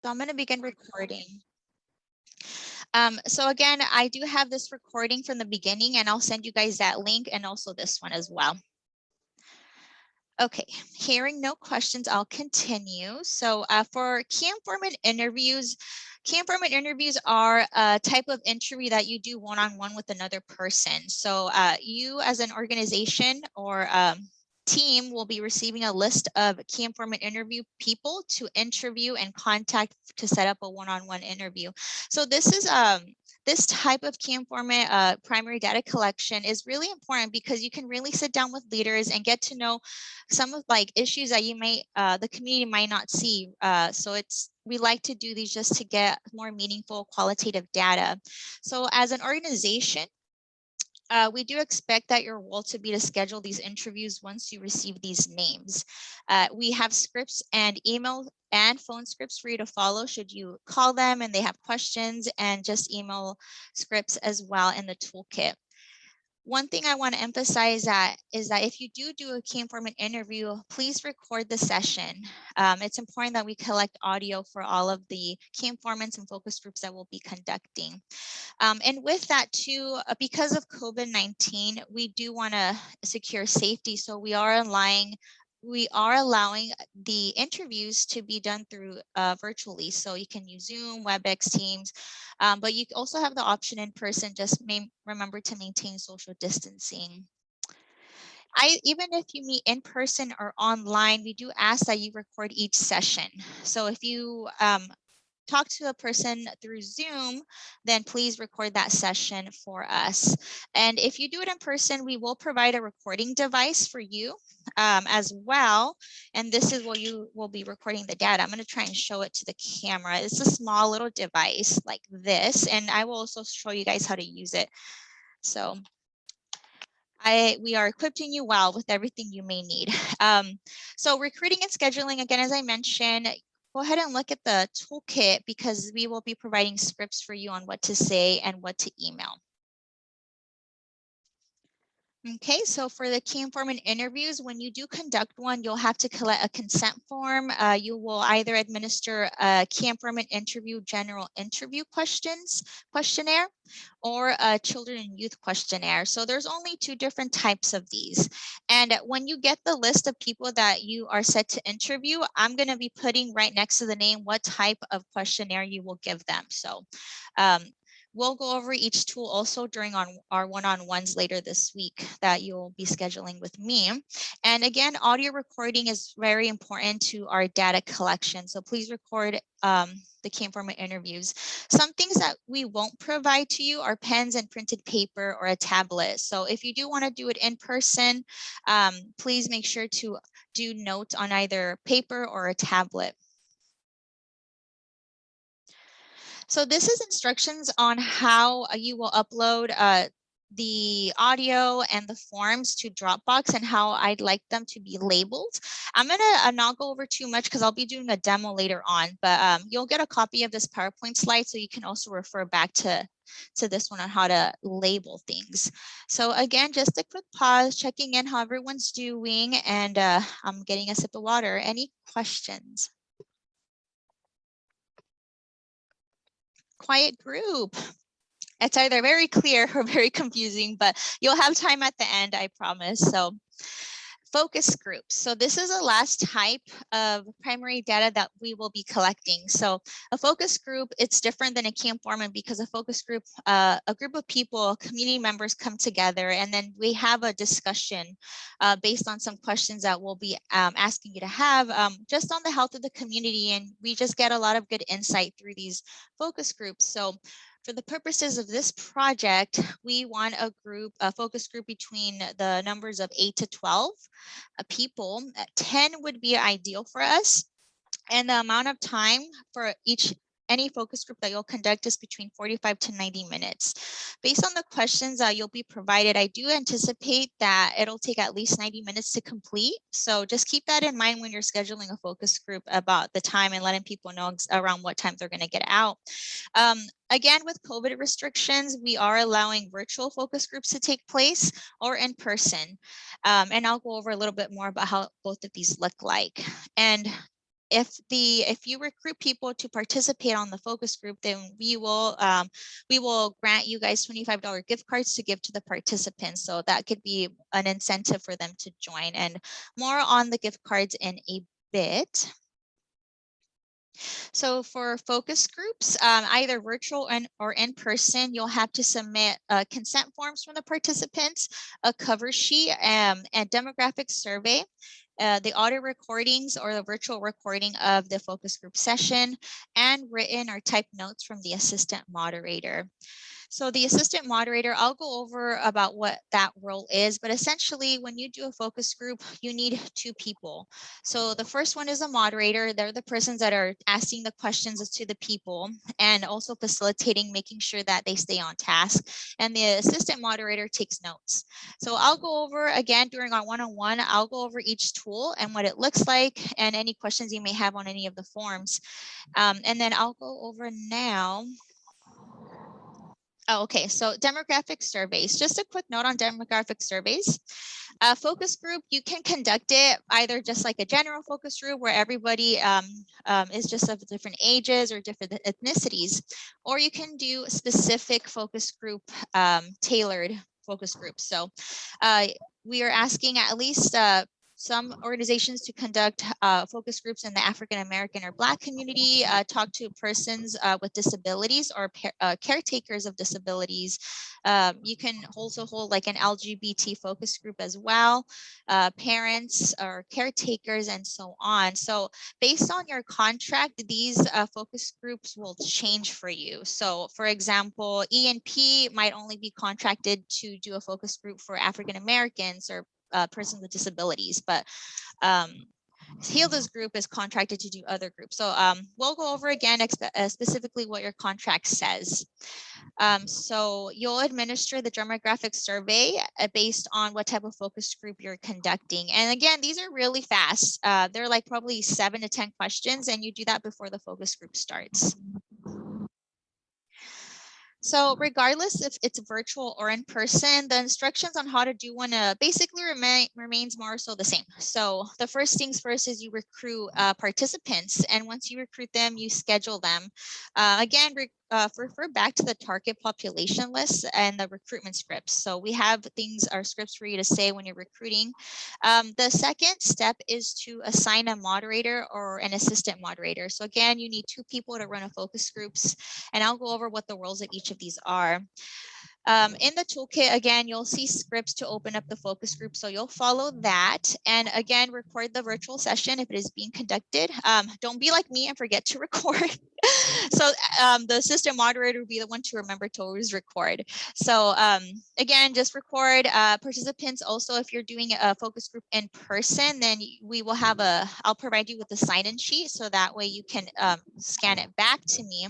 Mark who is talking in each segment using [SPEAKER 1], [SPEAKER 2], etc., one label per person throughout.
[SPEAKER 1] So I'm going to begin recording. So again, I do have this recording from the beginning, and I'll send you guys that link and also this one as well. Okay, hearing no questions, I'll continue. So for CAM-format interviews are a type of interview that you do one-on-one with another person. So you as an organization or team will be receiving a list of CAM-format interview people to interview and contact to set up a one-on-one interview. So this is this type of CAM-format primary data collection is really important because you can really sit down with leaders and get to know some of like issues that you may the community might not see. So we like to do these just to get more meaningful qualitative data. So as an organization, we do expect that your role to be to schedule these interviews once you receive these names. We have scripts and email and phone scripts for you to follow should you call them and they have questions, and just email scripts as well in the toolkit. One thing I want to emphasize is that if you do a CAM-format interview, please record the session. It's important that we collect audio for all of the CAM-formats and focus groups that we'll be conducting. And with that too, because of COVID-19, we do want to secure safety. So we are allowing the interviews to be done through virtually. So you can use Zoom, WebEx, Teams, but you also have the option in person. Just remember to maintain social distancing. Even if you meet in person or online, we do ask that you record each session. So if you talk to a person through Zoom, then please record that session for us. And if you do it in person, we will provide a recording device for you as well. And this is where you will be recording the data. I'm going to try and show it to the camera. It's a small little device like this, and I will also show you guys how to use it. So we are equipping you well with everything you may need. So recruiting and scheduling, again, as I mentioned, go ahead and look at the toolkit because we will be providing scripts for you on what to say and what to email. Okay, so for the CAM-format interviews, when you do conduct one, you'll have to collect a consent form. You will either administer a CAM-format interview general interview questionnaire or a children and youth questionnaire. So there's only two different types of these. And when you get the list of people that you are set to interview, I'm going to be putting right next to the name what type of questionnaire you will give them. So we'll go over each tool also during our one-on-ones later this week that you'll be scheduling with me. And again, audio recording is very important to our data collection. So please record the CAM-format interviews. Some things that we won't provide to you are pens and printed paper or a tablet. So if you do want to do it in person, please make sure to do notes on either paper or a tablet. So this is instructions on how you will upload the audio and the forms to Dropbox and how I'd like them to be labeled. I'm going to not go over too much because I'll be doing a demo later on, but you'll get a copy of this PowerPoint slide so you can also refer back to this one on how to label things. So again, just a quick pause, checking in how everyone's doing, and I'm getting a sip of water. Any questions? Quiet group. It's either very clear or very confusing, but you'll have time at the end, I promise. So focus groups. So this is the last type of primary data that we will be collecting. So a focus group, it's different than a CAM-format because a focus group, a group of people, community members come together, and then we have a discussion based on some questions that we'll be asking you to have just on the health of the community. And we just get a lot of good insight through these focus groups. So for the purposes of this project, we want a focus group between the numbers of 8 to 12 people. 10 would be ideal for us. And the amount of time for any focus group that you'll conduct is between 45 to 90 minutes. Based on the questions that you'll be provided, I do anticipate that it'll take at least 90 minutes to complete. So just keep that in mind when you're scheduling a focus group about the time and letting people know around what time they're going to get out. Again, with COVID restrictions, we are allowing virtual focus groups to take place or in person. And I'll go over a little bit more about how both of these look like. And if you recruit people to participate on the focus group, then we will grant you guys $25 gift cards to give to the participants. So that could be an incentive for them to join, and more on the gift cards in a bit. So for focus groups, either virtual or in person, you'll have to submit consent forms from the participants, a cover sheet, and demographic survey, the audio recordings or the virtual recording of the focus group session, and written or typed notes from the assistant moderator. So the assistant moderator, I'll go over about what that role is, but essentially when you do a focus group, you need two people. So the first one is a moderator. They're the persons that are asking the questions to the people and also facilitating, making sure that they stay on task. And the assistant moderator takes notes. So I'll go over again during our one-on-one, I'll go over each tool and what it looks like and any questions you may have on any of the forms. And then I'll go over now. Oh, okay, so demographic surveys. Just a quick note on demographic surveys. A focus group, you can conduct it either just like a general focus group where everybody is just of different ages or different ethnicities, or you can do specific focus group tailored focus groups. So we are asking at least some organizations to conduct focus groups in the African American or Black community, talk to persons with disabilities or caretakers of disabilities. You can also hold like an LGBT focus group as well, parents or caretakers and so on. So based on your contract, these focus groups will change for you. So for example, E&P might only be contracted to do a focus group for African Americans or persons with disabilities, but Hilda's group is contracted to do other groups. So we'll go over again specifically what your contract says. So you'll administer the demographic survey based on what type of focus group you're conducting. And again, these are really fast. They're like probably 7 to 10 questions, and you do that before the focus group starts. So regardless if it's virtual or in person, the instructions on how to do one basically remains more so the same. So the first things first is you recruit participants, and once you recruit them, you schedule them. Again, refer back to the target population list and the recruitment scripts. So we have our scripts for you to say when you're recruiting. The second step is to assign a moderator or an assistant moderator. So again, you need 2 people to run a focus groups, and I'll go over what the roles of each of these are. In the toolkit, again, you'll see scripts to open up the focus group. So you'll follow that. And again, record the virtual session if it is being conducted. Don't be like me and forget to record. So the assistant moderator will be the one to remember to always record. So again, just record. Participants also, if you're doing a focus group in person, then we will have I'll provide you with a sign-in sheet so that way you can scan it back to me.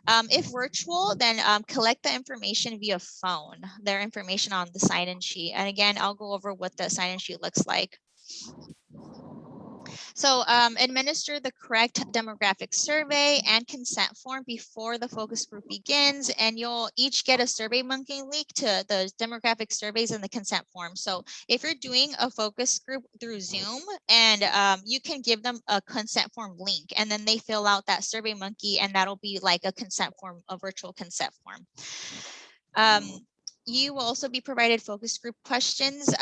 [SPEAKER 1] If virtual, then collect the information via phone, their information on the sign-in sheet. And again, I'll go over what the sign-in sheet looks like. So administer the correct demographic survey and consent form before the focus group begins, and you'll each get a SurveyMonkey link to the demographic surveys and the consent form. So if you're doing a focus group through Zoom, and you can give them a consent form link, and then they fill out that SurveyMonkey, and that'll be like a consent form, a virtual consent form. You will also be provided focus group questions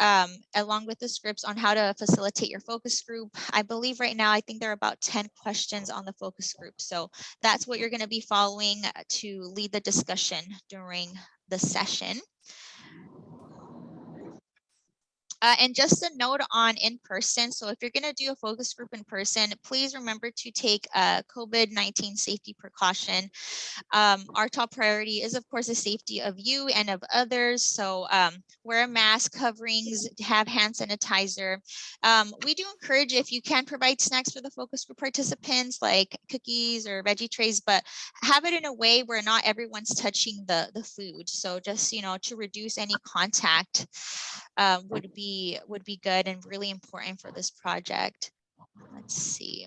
[SPEAKER 1] along with the scripts on how to facilitate your focus group. I believe right now, I think there are about 10 questions on the focus group. So that's what you're going to be following to lead the discussion during the session. And just a note on in person. So if you're going to do a focus group in person, please remember to take a COVID-19 safety precaution. Our top priority is, of course, the safety of you and of others. So wear a mask, coverings, have hand sanitizer. We do encourage, if you can, provide snacks for the focus group participants like cookies or veggie trays, but have it in a way where not everyone's touching the food. So just, to reduce any contact would be good and really important for this project. Let's see.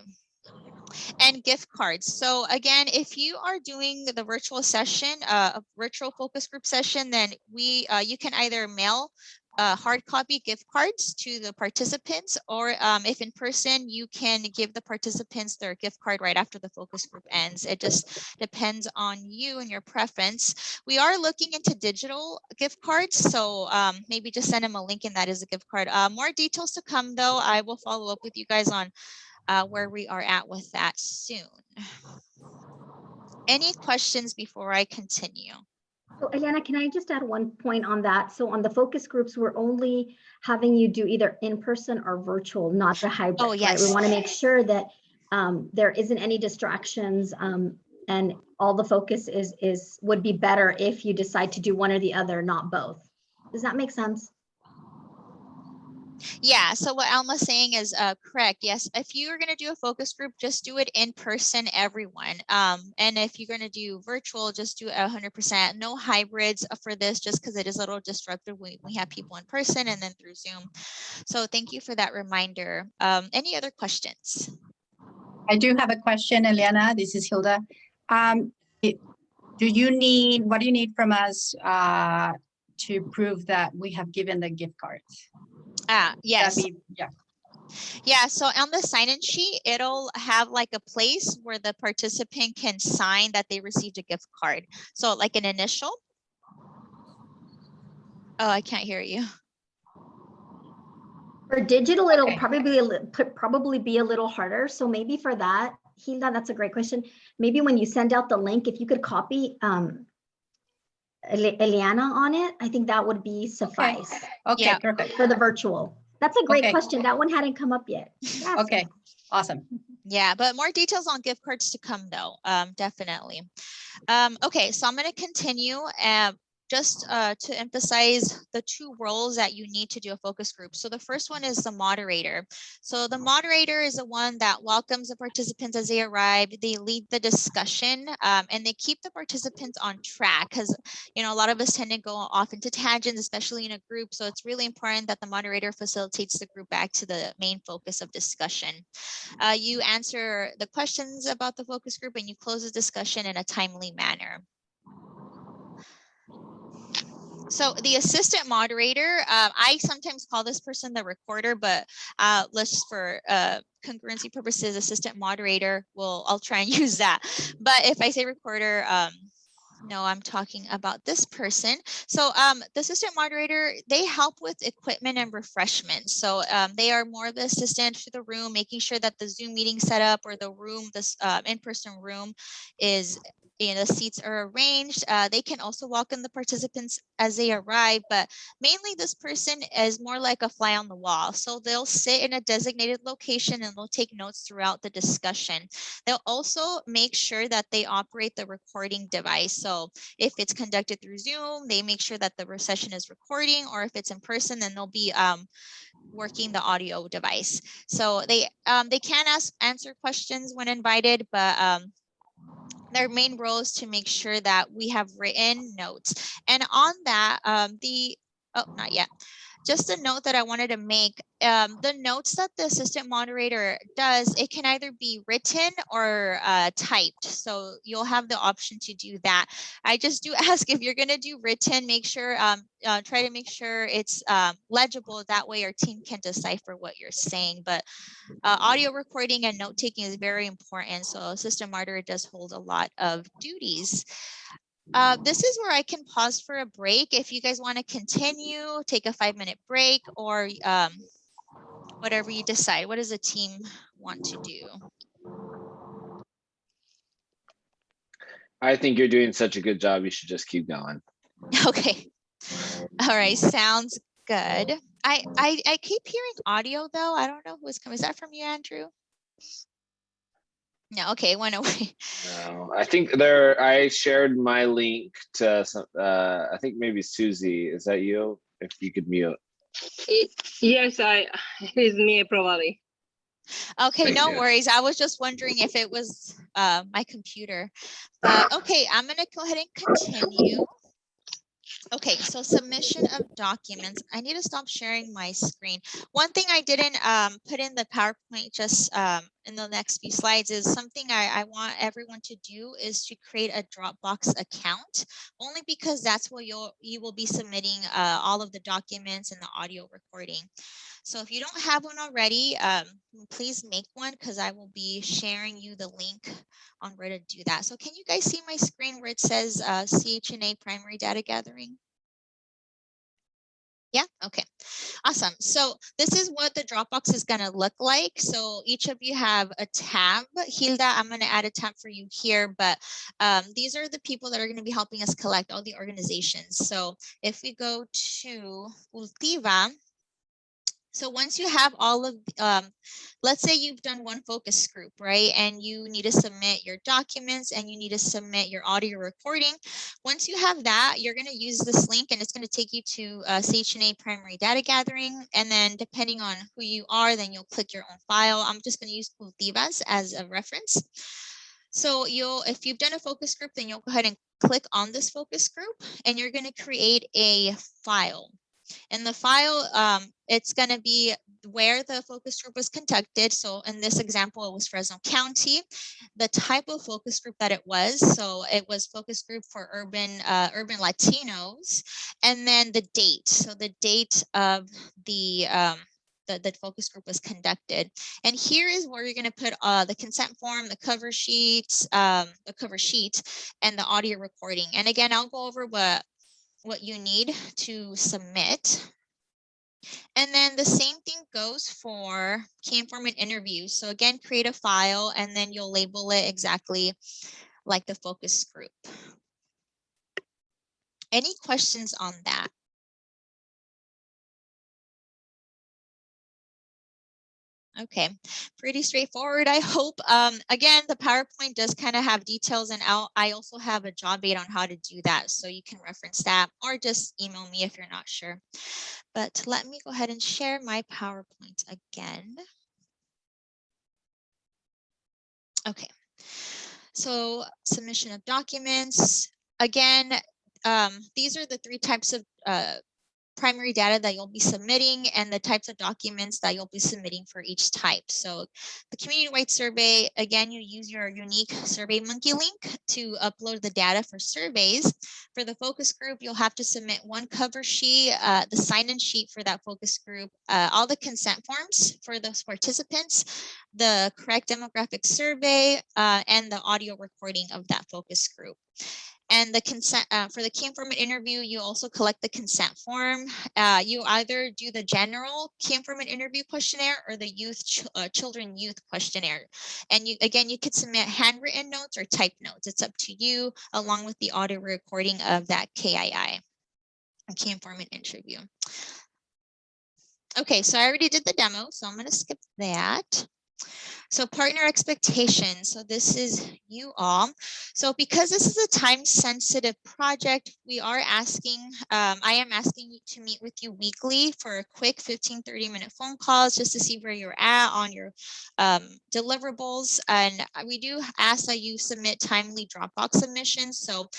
[SPEAKER 1] And gift cards. So again, if you are doing the virtual session, a virtual focus group session, then you can either mail hard copy gift cards to the participants, or if in person, you can give the participants their gift card right after the focus group ends. It just depends on you and your preference. We are looking into digital gift cards, so maybe just send them a link and that is a gift card. More details to come though. I will follow up with you guys on where we are at with that soon. Any questions before I continue?
[SPEAKER 2] So Eliana, can I just add one point on that? So on the focus groups, we're only having you do either in person or virtual, not the hybrid.
[SPEAKER 1] Oh, yes.
[SPEAKER 2] Right? We want to make sure that there isn't any distractions, and all the focus would be better if you decide to do one or the other, not both. Does that make sense?
[SPEAKER 1] Yeah, so what Alma's saying is correct. Yes, if you're going to do a focus group, just do it in person, everyone. And if you're going to do virtual, just do it 100%. No hybrids for this, just because it is a little disruptive. We have people in person and then through Zoom. So thank you for that reminder. Any other questions?
[SPEAKER 3] I do have a question, Eliana. This is Hilda. What do you need from us to prove that we have given the gift cards?
[SPEAKER 1] Yes.
[SPEAKER 3] Yeah.
[SPEAKER 1] Yeah, so on the sign-in sheet, it'll have like a place where the participant can sign that they received a gift card. So like an initial. Oh, I can't hear you.
[SPEAKER 2] For digital, it'll probably be a little harder. So maybe for that, Hilda, that's a great question. Maybe when you send out the link, if you could copy Eliana on it, I think that would be suffice.
[SPEAKER 3] Okay,
[SPEAKER 1] yeah.
[SPEAKER 3] Perfect.
[SPEAKER 2] For the virtual. That's a great question. That one hadn't come up yet.
[SPEAKER 3] Yeah, okay, awesome.
[SPEAKER 1] Yeah, but more details on gift cards to come though, definitely. Okay, so I'm going to continue. Just to emphasize the two roles that you need to do a focus group. So the first one is the moderator. So the moderator is the one that welcomes the participants as they arrive. They lead the discussion and they keep the participants on track, because a lot of us tend to go off into tangents, especially in a group. So it's really important that the moderator facilitates the group back to the main focus of discussion. You answer the questions about the focus group and you close the discussion in a timely manner. So the assistant moderator, I sometimes call this person the recorder, but let's for congruency purposes, assistant moderator, I'll try and use that. But if I say recorder, no, I'm talking about this person. So the assistant moderator, they help with equipment and refreshments. So they are more of the assistant to the room, making sure that the Zoom meeting setup or the room, this in-person room is, the seats are arranged. They can also welcome the participants as they arrive, but mainly this person is more like a fly on the wall. So they'll sit in a designated location and they'll take notes throughout the discussion. They'll also make sure that they operate the recording device. So if it's conducted through Zoom, they make sure that the session is recording, or if it's in person, then they'll be working the audio device. So they can answer questions when invited, but their main role is to make sure that we have written notes. And on that, not yet. Just a note that I wanted to make, the notes that the assistant moderator does, it can either be written or typed. So you'll have the option to do that. I just do ask, if you're gonna do written, make sure, try to make sure it's legible. That way our team can decipher what you're saying. But audio recording and note taking is very important. So assistant moderator does hold a lot of duties. This is where I can pause for a break. If you guys want to continue, take a 5-minute break, or whatever you decide. What does the team want to do?
[SPEAKER 4] I think you're doing such a good job. You should just keep going.
[SPEAKER 1] Okay. All right. Sounds good. I keep hearing audio though. I don't know who is coming. Is that from you, Andrew? No, okay, it went away.
[SPEAKER 4] No, I think I shared my link to some, I think maybe Susie, is that you? If you could mute.
[SPEAKER 5] Yes, it's me probably.
[SPEAKER 1] Okay,
[SPEAKER 4] Thank
[SPEAKER 1] no
[SPEAKER 4] you.
[SPEAKER 1] worries. I was just wondering if it was my computer. Okay, I'm gonna go ahead and continue. Okay, so submission of documents. I need to stop sharing my screen. One thing I didn't put in the PowerPoint just in the next few slides is something I want everyone to do is to create a Dropbox account, only because that's where you will be submitting all of the documents and the audio recording. So if you don't have one already, please make one, because I will be sharing you the link on where to do that. So can you guys see my screen where it says CHNA primary data gathering? Yeah, okay, awesome. So this is what the Dropbox is gonna look like. So each of you have a tab. Hilda, I'm gonna add a tab for you here, but these are the people that are gonna be helping us collect all the organizations. So if we go to Ultiva, so once you have all of, let's say you've done one focus group, right? And you need to submit your documents and you need to submit your audio recording. Once you have that, you're going to use this link and it's going to take you to CHNA primary data gathering. And then depending on who you are, then you'll click your own file. I'm just going to use Cultivas as a reference. So if you've done a focus group, then you'll go ahead and click on this focus group and you're going to create a file. In the file, it's going to be where the focus group was conducted. So in this example, it was Fresno County, the type of focus group that it was. So it was focus group for urban Latinos, and then the date. So the date of the focus group was conducted. And here is where you're going to put the consent form, the cover sheet, and the audio recording. And again, I'll go over what you need to submit. And then the same thing goes for key informant interviews. So again, create a file and then you'll label it exactly like the focus group. Any questions on that? Okay, pretty straightforward, I hope. Again, the PowerPoint does kind of have details, and I also have a job aid on how to do that, so you can reference that or just email me if you're not sure. But let me go ahead and share my PowerPoint again. Okay, so submission of documents. Again, these are the 3 types of primary data that you'll be submitting and the types of documents that you'll be submitting for each type. So the community-wide survey, again, you use your unique SurveyMonkey link to upload the data for surveys. For the focus group, you'll have to submit one cover sheet, the sign-in sheet for that focus group, all the consent forms for those participants, the correct demographic survey, and the audio recording of that focus group. And the consent for the key informant interview, you also collect the consent form. You either do the general key informant interview questionnaire or the children youth questionnaire. And you could submit handwritten notes or type notes. It's up to you, along with the audio recording of that KII, key informant interview. Okay, so I already did the demo, so I'm going to skip that. So partner expectations. So this is you all. So because this is a time sensitive project, we are asking, I am asking you to meet with you weekly for a quick 15-30 minute phone calls just to see where you're at on your deliverables. And we do ask that you submit timely Dropbox submissions. So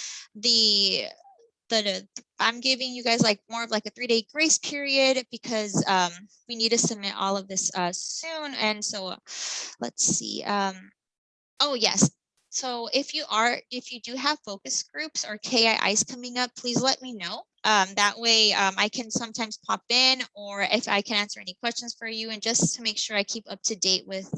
[SPEAKER 1] I'm giving you guys like more of like a 3-day grace period because we need to submit all of this soon. And so let's see. Oh yes. So if you do have focus groups or KIIs coming up, please let me know. That way I can sometimes pop in, or if I can answer any questions for you, and just to make sure I keep up to date with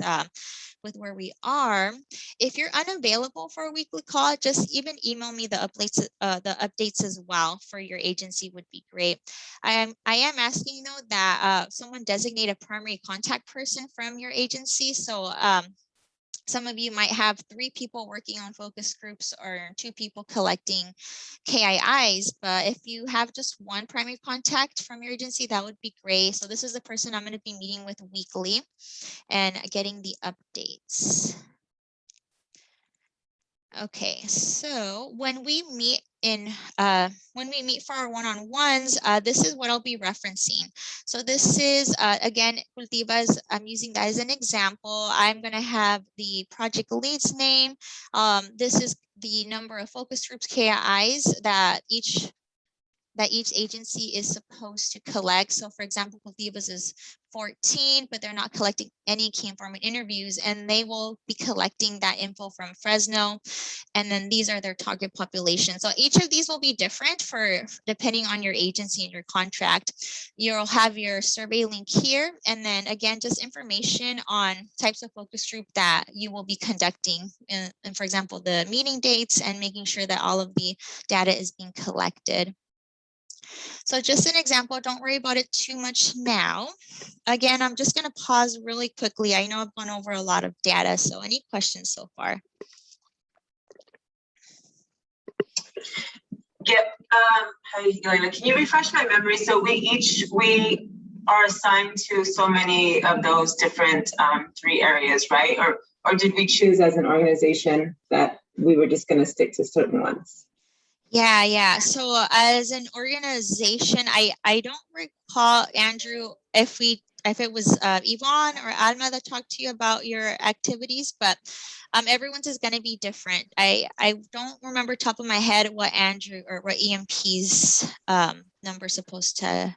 [SPEAKER 1] where we are. If you're unavailable for a weekly call, just even email me the updates as well for your agency would be great. I am asking though that someone designate a primary contact person from your agency. So some of you might have 3 people working on focus groups or 2 people collecting KIIs, but if you have just one primary contact from your agency, that would be great. So this is the person I'm going to be meeting with weekly and getting the updates. Okay, so when we meet for our one-on-ones, this is what I'll be referencing. So this is again, Cultivas, I'm using that as an example. I'm going to have the project lead's name. This is the number of focus groups, KIIs, that each that each agency is supposed to collect. So for example, Caldivas is 14, but they're not collecting any key informant interviews, and they will be collecting that info from Fresno. And then these are their target population. So each of these will be different for depending on your agency and your contract. You'll have your survey link here. And then again, just information on types of focus group that you will be conducting. And for example, the meeting dates and making sure that all of the data is being collected. So just an example, don't worry about it too much now. Again, I'm just going to pause really quickly. I know I've gone over a lot of data, so any questions so far?
[SPEAKER 6] Yep. Hi, Elena. Can you refresh my memory? So we are assigned to so many of those different 3 areas, right? Or did we choose as an organization that we were just going to stick to certain ones?
[SPEAKER 1] Yeah. So as an organization, I don't recall, Andrew, if it was Yvonne or Alma that talked to you about your activities, but everyone's is going to be different. I don't remember top of my head what Andrew or what EMP's number is supposed to.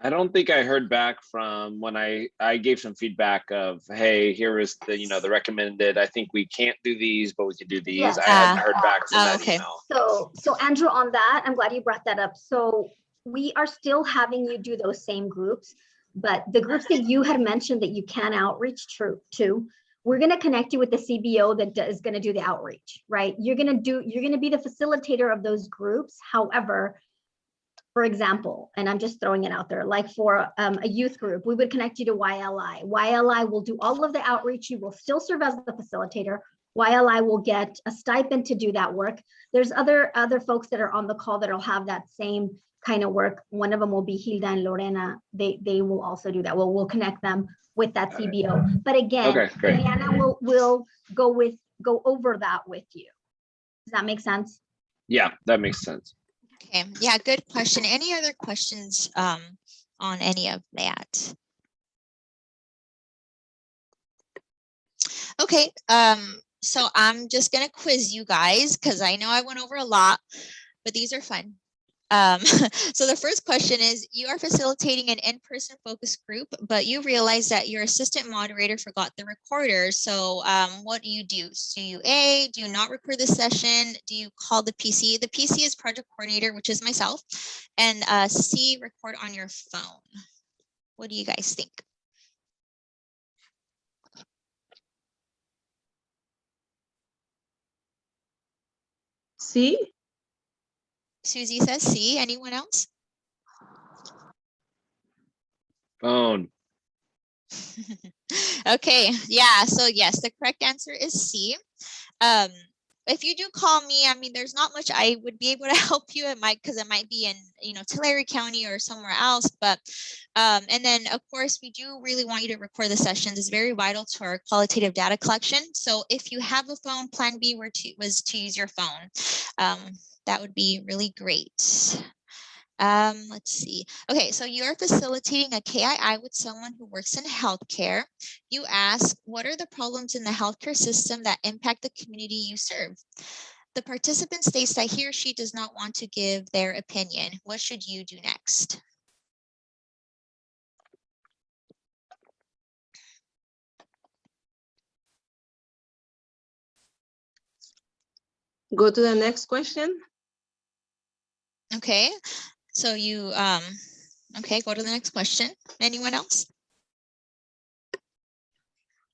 [SPEAKER 4] I don't think I heard back from when I gave some feedback of, hey, here is the, the recommended, I think we can't do these, but we could do these.
[SPEAKER 2] Yes.
[SPEAKER 4] I hadn't heard back from that
[SPEAKER 1] Okay.
[SPEAKER 4] email.
[SPEAKER 2] So Andrew, on that, I'm glad you brought that up. So we are still having you do those same groups, but the groups that you had mentioned that you can outreach to, we're going to connect you with the CBO that is going to do the outreach, right? You're going to be the facilitator of those groups. However, for example, and I'm just throwing it out there, like for a youth group, we would connect you to YLI. YLI will do all of the outreach. You will still serve as the facilitator. YLI will get a stipend to do that work. There's other folks that are on the call that'll have that same kind of work. One of them will be Hilda and Lorena. They will also do that. We'll connect them with that CBO. But again,
[SPEAKER 4] Okay, great.
[SPEAKER 2] Diana will go over that with you. Does that make sense?
[SPEAKER 4] Yeah, that makes sense.
[SPEAKER 1] Okay. Yeah, good question. Any other questions on any of that? Okay. So I'm just going to quiz you guys because I know I went over a lot, but these are fun. So the first question is, you are facilitating an in-person focus group, but you realize that your assistant moderator forgot the recorder. So what do? Do you A, do you not record the session? Do you call the PC? The PC is project coordinator, which is myself, and C, record on your phone. What do you guys think?
[SPEAKER 5] C?
[SPEAKER 1] Susie says C. Anyone else?
[SPEAKER 4] Phone.
[SPEAKER 1] Okay, yeah, so yes, the correct answer is C. If you do call me, I mean, there's not much I would be able to help you. Because it might be in, Tulare County or somewhere else. But, and then of course, we do really want you to record the sessions. It's very vital to our qualitative data collection. So if you have a phone, plan B was to use your phone. That would be really great. Let's see. Okay, so you're facilitating a KII with someone who works in healthcare. You ask, what are the problems in the healthcare system that impact the community you serve? The participant states that he or she does not want to give their opinion. What should you do next?
[SPEAKER 5] Go to the next question.
[SPEAKER 1] Okay, so you, okay, go to the next question. Anyone else?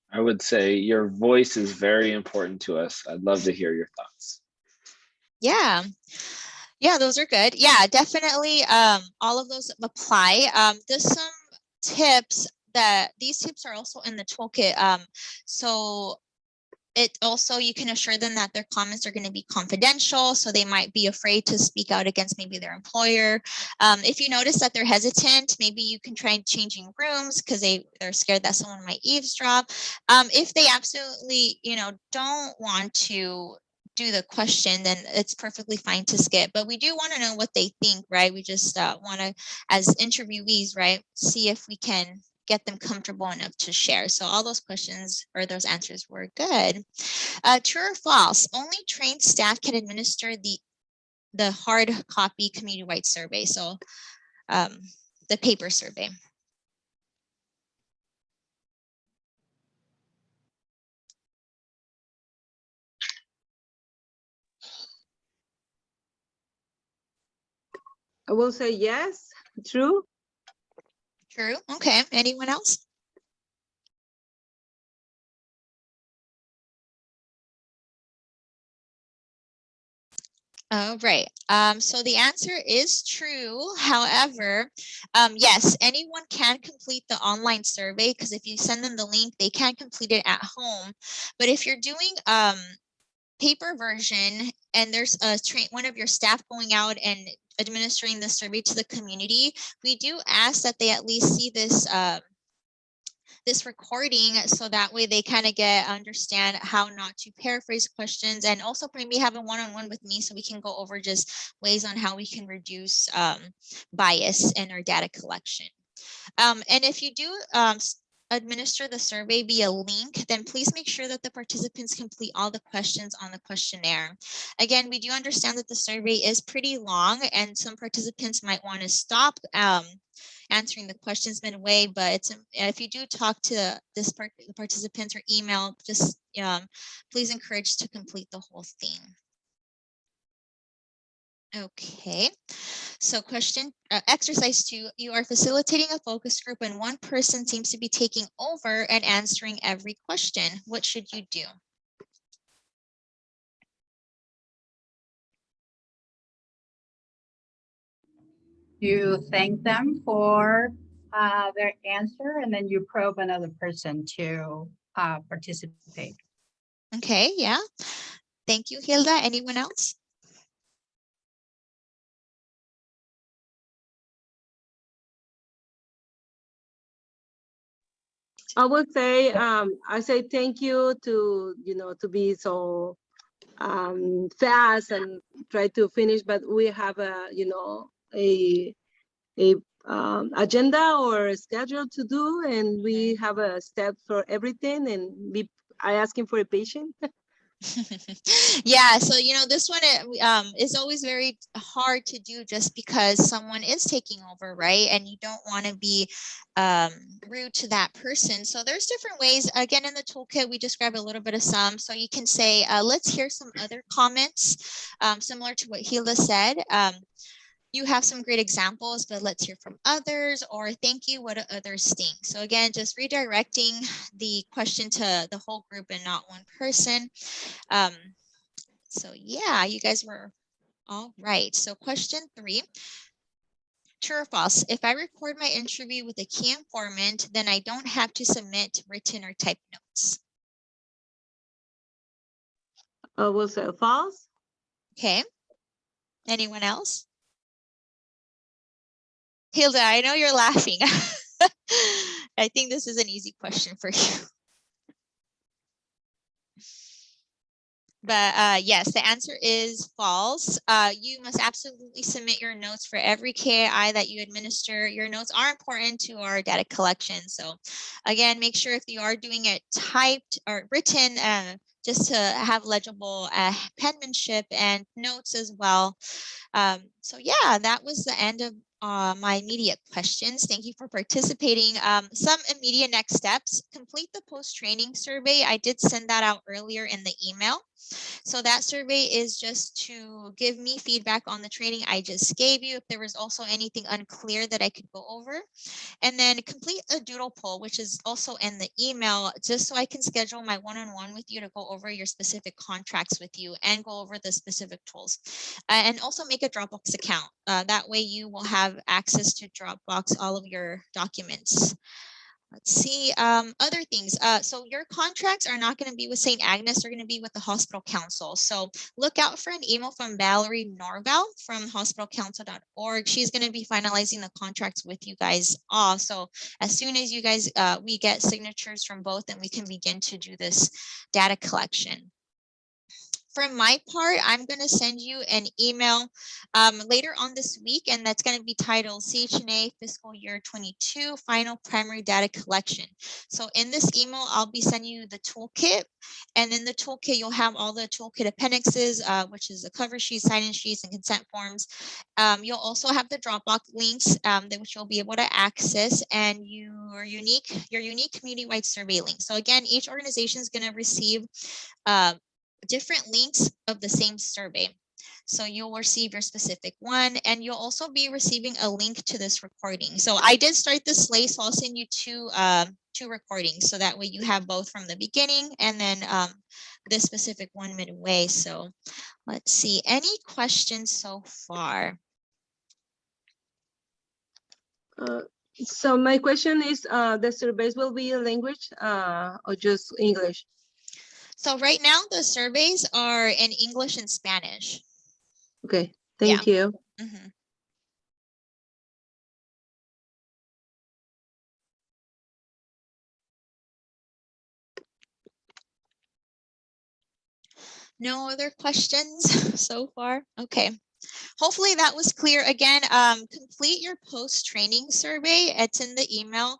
[SPEAKER 4] I would say your voice is very important to us. I'd love to hear your thoughts.
[SPEAKER 1] Yeah, those are good. Yeah, definitely. All of those apply. There's some tips that these tips are also in the toolkit. So it also, you can assure them that their comments are going to be confidential, so they might be afraid to speak out against maybe their employer. If you notice that they're hesitant, maybe you can try changing rooms because they're scared that someone might eavesdrop. If they absolutely, don't want to do the question, then it's perfectly fine to skip. But we do want to know what they think, right? We just want to, as interviewees, right, see if we can get them comfortable enough to share. So all those questions or those answers were good. True or false? Only trained staff can administer the the hard copy community-wide survey. So the paper survey.
[SPEAKER 5] I will say yes, true.
[SPEAKER 1] True. Okay. Anyone else? Oh, right. So the answer is true. However, yes, anyone can complete the online survey because if you send them the link, they can complete it at home. But if you're doing paper version and there's one of your staff going out and administering the survey to the community, we do ask that they at least see this this recording so that way they kind of understand how not to paraphrase questions, and also maybe have a one-on-one with me so we can go over just ways on how we can reduce bias in our data collection. And if you do administer the survey via link, then please make sure that the participants complete all the questions on the questionnaire. Again, we do understand that the survey is pretty long and some participants might want to stop answering the questions midway, but it's if you do talk to the participants or email, just please encourage to complete the whole thing. Okay, so exercise 2, you are facilitating a focus group and one person seems to be taking over and answering every question. What should you do?
[SPEAKER 3] You thank them for their answer, and then you probe another person to participate.
[SPEAKER 1] Okay, yeah. Thank you, Hilda. Anyone else?
[SPEAKER 5] I would say, I say thank you to, to be so fast and try to finish, but we have a, a agenda or a schedule to do, and we have a step for everything, and I asking for a patient.
[SPEAKER 1] Yeah, so this one is always very hard to do just because someone is taking over, right? And you don't want to be rude to that person. So there's different ways. Again, in the toolkit, we describe a little bit of some. So you can say, let's hear some other comments, similar to what Hilda said. You have some great examples, but let's hear from others, or thank you, what do others think? So again, just redirecting the question to the whole group and not one person. So yeah, you guys were all right. So question 3, true or false? If I record my interview with a key informant, then I don't have to submit written or typed notes.
[SPEAKER 5] I will say false.
[SPEAKER 1] Okay. Anyone else? Hilda, I know you're laughing. I think this is an easy question for you. But yes, the answer is false. You must absolutely submit your notes for every KAI that you administer. Your notes are important to our data collection. So again, make sure if you are doing it typed or written, just to have legible penmanship and notes as well. So yeah, that was the end of my immediate questions. Thank you for participating. Some immediate next steps: complete the post-training survey. I did send that out earlier in the email. So that survey is just to give me feedback on the training I just gave you, if there was also anything unclear that I could go over. And then complete a doodle poll, which is also in the email, just so I can schedule my one-on-one with you to go over your specific contracts with you and go over the specific tools. And also make a Dropbox account. That way you will have access to Dropbox all of your documents. Let's see, other things. So your contracts are not going to be with St. Agnes, they're going to be with the Hospital Council. So look out for an email from Valerie Norval from hospitalcouncil.org. She's going to be finalizing the contracts with you guys all. So as soon as you guys, we get signatures from both, then we can begin to do this data collection. For my part, I'm going to send you an email later on this week, and that's going to be titled CHNA Fiscal Year 22 Final Primary Data Collection. So in this email, I'll be sending you the toolkit, and in the toolkit, you'll have all the toolkit appendixes, which is the cover sheet, sign-in sheets, and consent forms. You'll also have the Dropbox links which you'll be able to access, and your unique community-wide survey link. So again, each organization is going to receive different links of the same survey. So you'll receive your specific one, and you'll also be receiving a link to this recording. So I did start this late, so I'll send you two recordings, so that way you have both from the beginning and then this specific one midway. So let's see, any questions so far?
[SPEAKER 5] So my question is, the surveys will be in language or just English?
[SPEAKER 1] So right now the surveys are in English and Spanish.
[SPEAKER 5] Okay, thank you.
[SPEAKER 1] Mhm. No other questions so far? Okay. Hopefully that was clear. Again, complete your post-training survey. It's in the email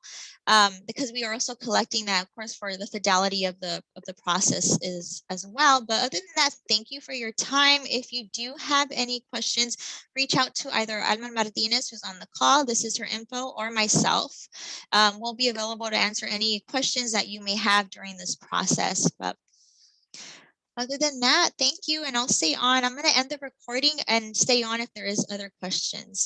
[SPEAKER 1] because we are also collecting that, of course, for the fidelity of the process is as well. But other than that, thank you for your time. If you do have any questions, reach out to either Alma Martinez, who's on the call. This is her info, or myself. We'll be available to answer any questions that you may have during this process. But other than that, thank you, and I'll stay on. I'm going to end the recording and stay on if there is other questions.